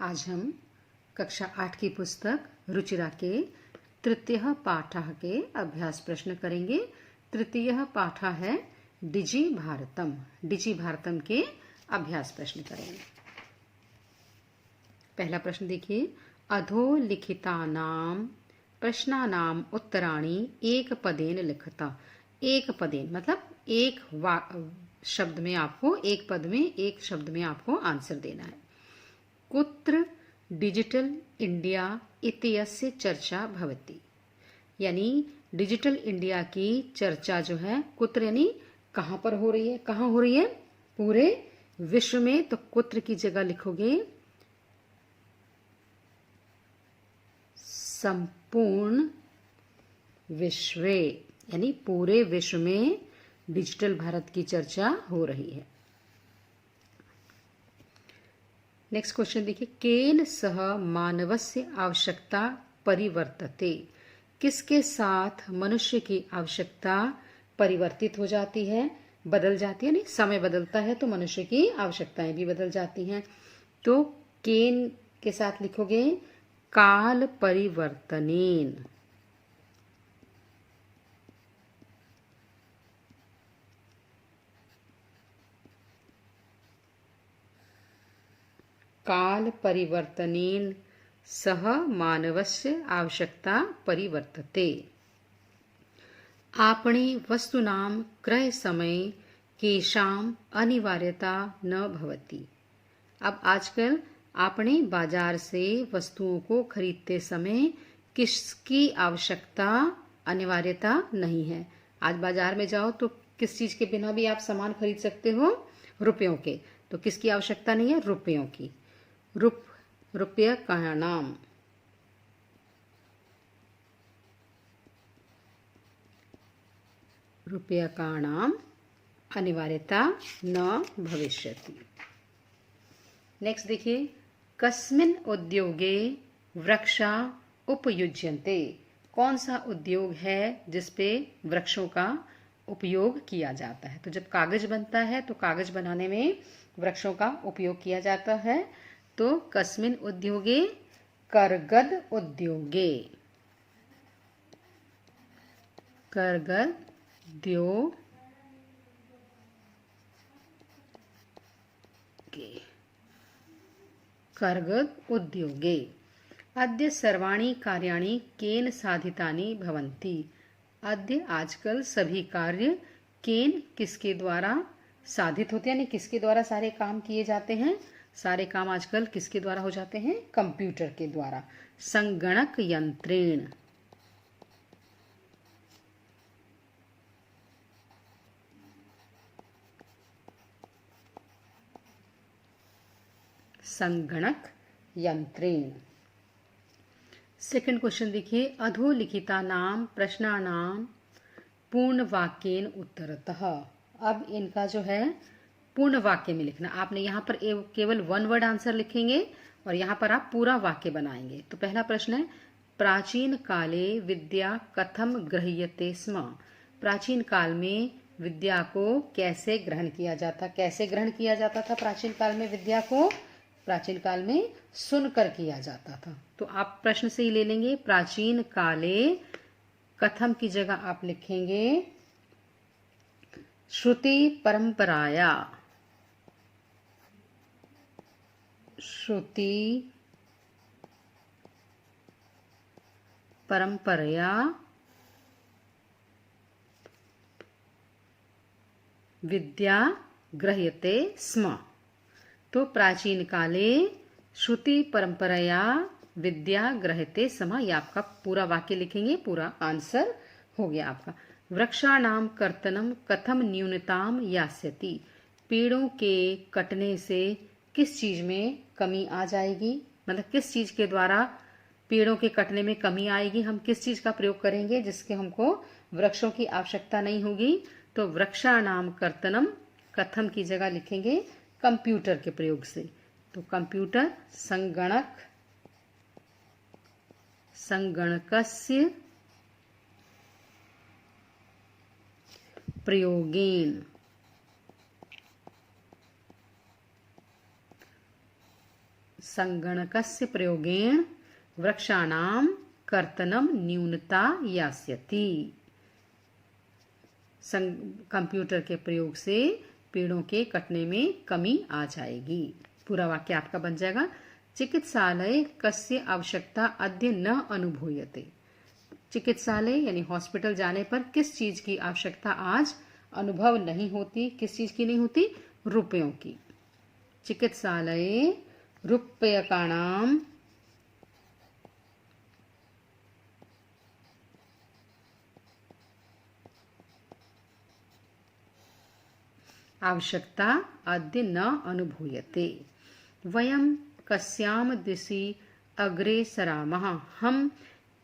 आज हम कक्षा 8 की पुस्तक रुचिरा के तृतीय पाठः के अभ्यास प्रश्न करेंगे। तृतीय पाठ है डिजि भारतम। डिजि भारतम के अभ्यास प्रश्न करेंगे। पहला प्रश्न देखिए, अधोलिखितानां प्रश्नानां उत्तराणि एक पदेन लिखता। एक पदेन मतलब एक शब्द में आपको, एक पद में एक शब्द में आपको आंसर देना है। कुत्र डिजिटल इंडिया इत्यस्य चर्चा भवति, यानी डिजिटल इंडिया की चर्चा जो है कुत्र यानी कहाँ पर हो रही है, कहाँ हो रही है, पूरे विश्व में। तो कुत्र की जगह लिखोगे संपूर्ण विश्व, यानी पूरे विश्व में डिजिटल भारत की चर्चा हो रही है। नेक्स्ट क्वेश्चन देखिए, केन सह मानवस्य आवश्यकता परिवर्तते। किसके साथ मनुष्य की आवश्यकता परिवर्तित हो जाती है, बदल जाती है। नहीं, समय बदलता है तो मनुष्य की आवश्यकताएं भी बदल जाती हैं। तो केन के साथ लिखोगे काल परिवर्तनेन। काल परिवर्तनेन सह मानवस्य आवश्यकता परिवर्तते। आपणे वस्तूनां क्रय समये केषां अनिवार्यता न भवति। अब आजकल आपणे बाजार से वस्तुओं को खरीदते समय किसकी आवश्यकता, अनिवार्यता नहीं है। आज बाजार में जाओ तो किस चीज के बिना भी आप सामान खरीद सकते हो, रुपयों के। तो किसकी आवश्यकता नहीं है, रुपयों की। रूप्यकाणाम, रूप्यकाणाम अनिवार्यता न भविष्यति। नेक्स्ट देखिए, कस्मिन् उद्योगे वृक्षा उपयुज्यन्ते। कौन सा उद्योग है जिसपे वृक्षों का उपयोग किया जाता है। तो जब कागज बनता है तो कागज बनाने में वृक्षों का उपयोग किया जाता है। तो कस्मिन् उद्योगे, करगद उद्योगे, करगद उद्योगे, करगद उद्योगे। अद्य सर्वाणि कार्याणि केन साधितानि भवन्ति। अद्य आजकल सभी कार्य केन किसके द्वारा साधित होते हैं, यानी किसके द्वारा सारे काम किए जाते हैं। सारे काम आजकल किसके द्वारा हो जाते हैं, कंप्यूटर के द्वारा, संगणक यंत्रेण। संगणक यंत्रेण। सेकंड क्वेश्चन देखिए, अधोलिखितानां प्रश्नानां पूर्ण वाक्येन उत्तरतः। अब इनका जो है पूर्ण वाक्य में लिखना। आपने यहाँ पर केवल वन वर्ड आंसर लिखेंगे और यहाँ पर आप पूरा वाक्य बनाएंगे। तो पहला प्रश्न है, प्राचीन काले विद्या कथम गृह्यते स्म। प्राचीन काल में विद्या को कैसे ग्रहण किया जाता, कैसे ग्रहण किया जाता था प्राचीन काल में विद्या को। प्राचीन काल में सुनकर किया जाता था। तो आप प्रश्न से ही ले लेंगे, प्राचीन काले कथम की जगह आप लिखेंगे श्रुति परंपराया, श्रुति परंपरया विद्या गृह्यते स्म। तो प्राचीन काले श्रुति परंपरया विद्या गृह्यते स्म, ये आपका पूरा वाक्य लिखेंगे, पूरा आंसर हो गया आपका। वृक्षाणाम कर्तनम कथम न्यूनताम यास्यति। पेड़ों के कटने से किस चीज में कमी आ जाएगी, मतलब किस चीज के द्वारा पेड़ों के कटने में कमी आएगी। हम किस चीज का प्रयोग करेंगे जिसके हमको वृक्षों की आवश्यकता नहीं होगी। तो वृक्षाणाम कर्तनम, कथम की जगह लिखेंगे कंप्यूटर के प्रयोग से। तो कंप्यूटर, संगणक, संगणकस्य प्रयोगेन, संगणकस्य प्रयोगेण वृक्षाणां कर्तनं न्यूनता यास्यति। कंप्यूटर के प्रयोग से पेड़ों के कटने में कमी आ जाएगी। पूरा वाक्य आपका बन जाएगा, चिकित्सालय कस्य आवश्यकता अद्य न अनुभूयते। चिकित्सालय यानी हॉस्पिटल जाने पर किस चीज की आवश्यकता आज अनुभव नहीं होती। किस चीज की नहीं होती? रुपयों की। चिकित्सालय रूप्यकाणां आवश्यकता अद्य न अनुभूयते। वयं कस्याम दिशि अग्रे सरामः। हम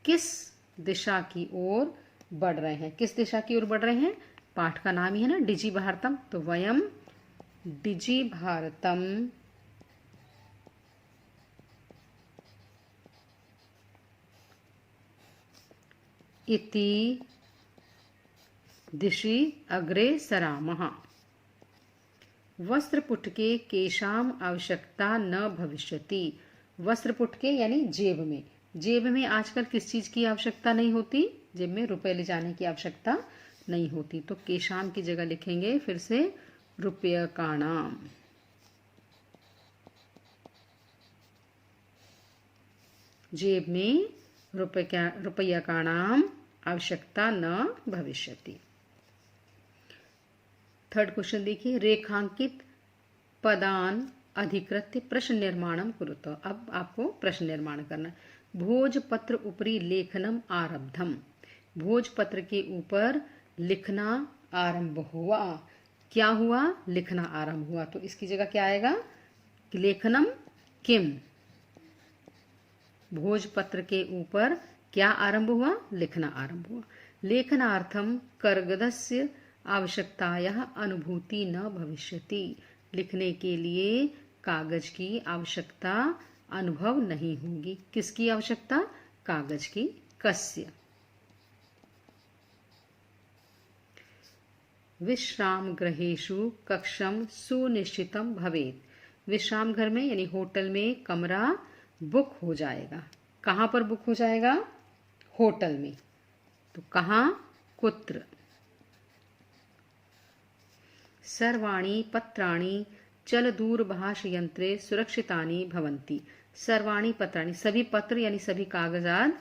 किस दिशा की ओर बढ़ रहे हैं? किस दिशा की ओर बढ़ रहे हैं? पाठ का नाम ही है ना, डिजी भारतम। तो वयम डिजी भारतम इति दिशि अग्रे सरामः। वस्त्रपुटके केशाम आवश्यकता न भविष्यति। वस्त्रपुटके यानी जेब में। जेब में आजकल किस चीज की आवश्यकता नहीं होती? जेब में रुपए ले जाने की आवश्यकता नहीं होती। तो केशाम की जगह लिखेंगे फिर से रूप्यकाणाम। जेब में रूप्यकाणाम आवश्यकता न भविष्यति। थर्ड क्वेश्चन देखिए, रेखांकित पदान अधिकृत्य प्रश्न निर्माणम कुरुत। अब आपको प्रश्न निर्माण करना है। भोजपत्र उपरि लेखनम आरब्धम। भोजपत्र के ऊपर लिखना आरंभ हुआ। क्या हुआ? लिखना आरंभ हुआ। तो इसकी जगह क्या आएगा? लेखनम किम। भोजपत्र के ऊपर क्या आरंभ हुआ? लिखना आरंभ हुआ। लेखनार्थम कर्गदस्य आवश्यकतायाः अनुभूति न भविष्यति। लिखने के लिए कागज की आवश्यकता अनुभव नहीं होगी। किसकी आवश्यकता? कागज की। कस्य। विश्राम गृहेषु कक्षम सुनिश्चितम भवेत्। विश्राम घर में यानी होटल में कमरा बुक हो जाएगा। कहाँ पर बुक हो जाएगा? होटल में। तो कहाँ? कुत्र। सर्वाणि पत्राणि चल दूरभाष यंत्रे सुरक्षितानि भवन्ति। सर्वाणि पत्राणि सभी पत्र यानी सभी कागजात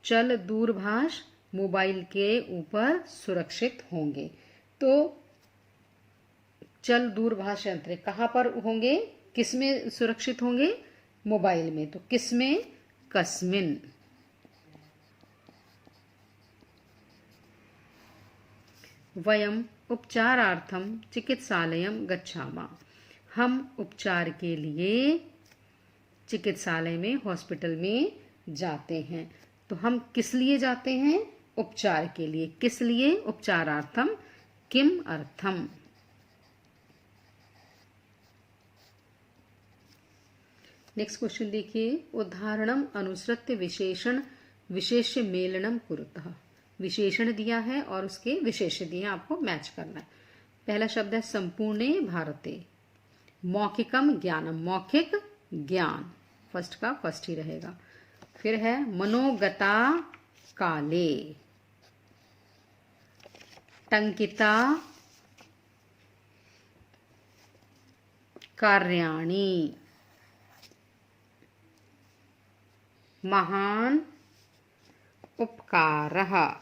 चल दूरभाष मोबाइल के ऊपर सुरक्षित होंगे। तो चल दूरभाष यंत्र कहाँ पर होंगे? किसमें सुरक्षित होंगे? मोबाइल में। तो किसमें? कस्मिन। वयम उपचारार्थम चिकित्सालयम गच्छामः। हम उपचार के लिए चिकित्सालय में, हॉस्पिटल में जाते हैं। तो हम किस लिए जाते हैं? उपचार के लिए। किस लिए? उपचारार्थम किम अर्थम। नेक्स्ट क्वेश्चन देखिए, उदाहरणम अनुसृत्य विशेषण विशेष्य मेलनम कुरुतः। विशेषण दिया है और उसके विशेष्य दिए हैं, आपको मैच करना है। पहला शब्द है संपूर्णे भारते। मौखिकम ज्ञानम। मौखिक ज्ञान फर्स्ट का फर्स्ट ही रहेगा। फिर है मनोगता काले। टंकिता कार्याणि। महान उपकारः।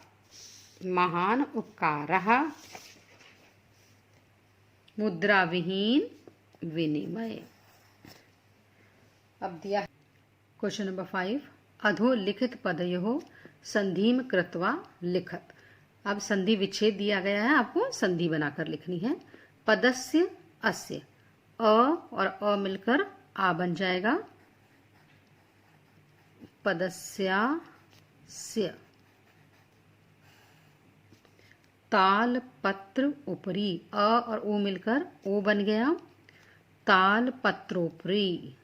महान उपकारः। मुद्रा विहीन विनिमय। अब दिया क्वेश्चन नंबर 5, अधोलिखित पदयोः संधिम कृत्वा लिखत। अब संधि विच्छेद दिया गया है, आपको संधि बनाकर लिखनी है। पदस्य अस्य। अ और अ मिलकर आ बन जाएगा। पदस्यास्य। तालपत्र उपरि। अ और ओ मिलकर ओ बन गया। तालपत्रोपरि।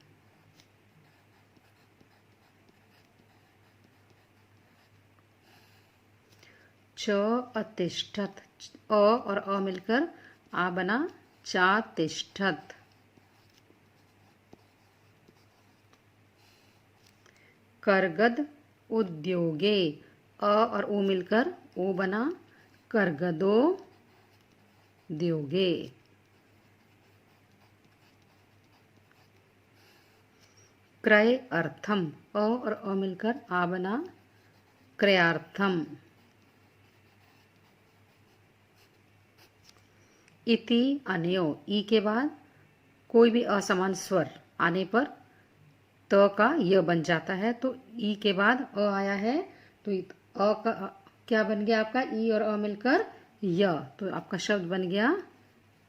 च अतिष्ठत। अ और अ मिलकर आ बना चातिष्ठत। करगद उद्योगे, अ और ओ मिलकर ओ बना करगदो द्योगे। क्रय अर्थम, अ और अ मिलकर आ बना क्रयार्थम। इति अनयो, ई के बाद कोई भी असमान स्वर आने पर त का य बन जाता है, तो ई के बाद अ आया है तो अ का क्या बन गया आपका, ई और अ मिलकर य, तो आपका शब्द बन गया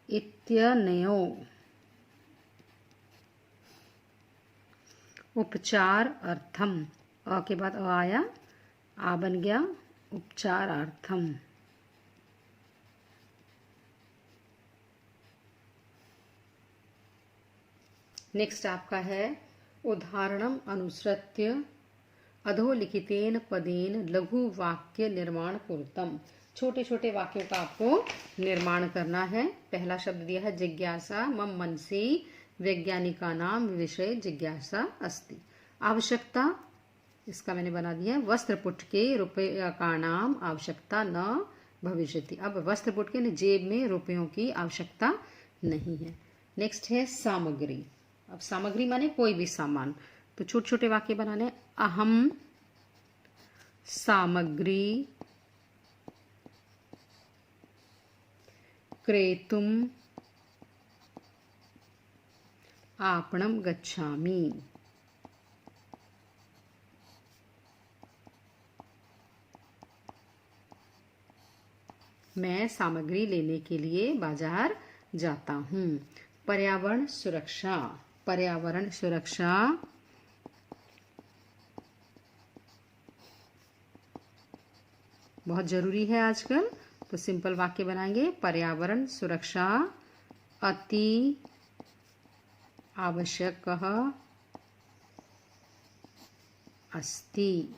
इत्यनयो। उपचार अर्थम, अ के बाद अ आया, आ बन गया उपचारार्थम। नेक्स्ट आपका है उदाहरणम अनुसृत्य अधोलिखितेन पदेन लघु वाक्य निर्माण पूर्तम। छोटे छोटे वाक्यों का आपको निर्माण करना है। पहला शब्द दिया है जिज्ञासा, मम मनसि वैज्ञानिकानां विषय जिज्ञासा अस्ति। आवश्यकता, इसका मैंने बना दिया वस्त्रपुट के रूप्यकाणाम आवश्यकता न भविष्यति। अब वस्त्रपुट के जेब में रुपयों की आवश्यकता नहीं है। नेक्स्ट है सामग्री। अब सामग्री माने कोई भी सामान, तो छोटे छोटे वाक्य बनाने। अहम सामग्री क्रेतुम आपणम गच्छामि। मैं सामग्री लेने के लिए बाजार जाता हूँ। पर्यावरण सुरक्षा, पर्यावरण सुरक्षा बहुत जरूरी है आजकल, तो सिंपल वाक्य बनाएंगे। पर्यावरण सुरक्षा अति आवश्यक अस्ति।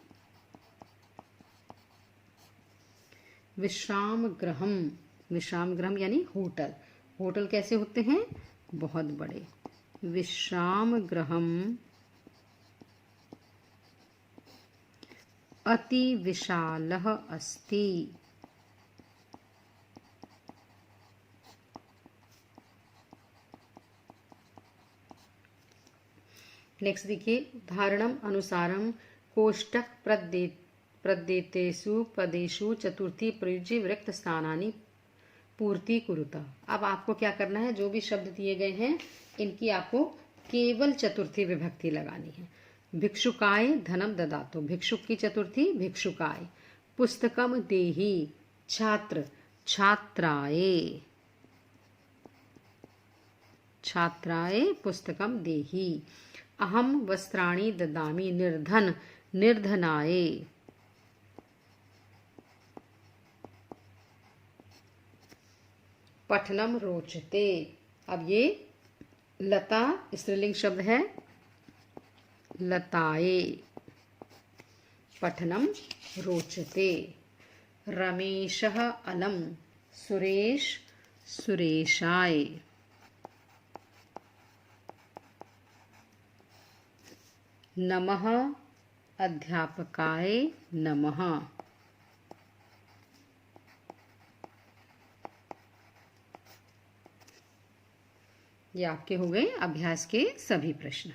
विश्राम गृहम, विश्राम गृहम यानी होटल। होटल कैसे होते हैं, बहुत बड़े। विश्राम गृहम अति विशालः अस्ति। नेक्स्ट देखिए, उदाहरणम अनुसारम कोष्टक प्रदेतेषु पदेषु चतुर्थी प्रयुज्य रिक्त स्थानानि पूर्ति कुरुता। अब आपको क्या करना है, जो भी शब्द दिए गए हैं इनकी आपको केवल चतुर्थी विभक्ति लगानी है। भिक्षुकाय धनम ददातु, भिक्षुक की चतुर्थी भिक्षुकाय। पुस्तकम देहि, छात्र छात्राय, छात्राय पुस्तकम देहि। अहम वस्त्राणि ददामि, निर्धन निर्धनाय। पठनम रोचते, अब ये लता स्त्रीलिंग शब्द है, लताए। पठनम रोचते। रमेशः अलम, सुरेश सुरेशाय। नमः अध्यापकाय नमः। ये आपके हो गए अभ्यास के सभी प्रश्न।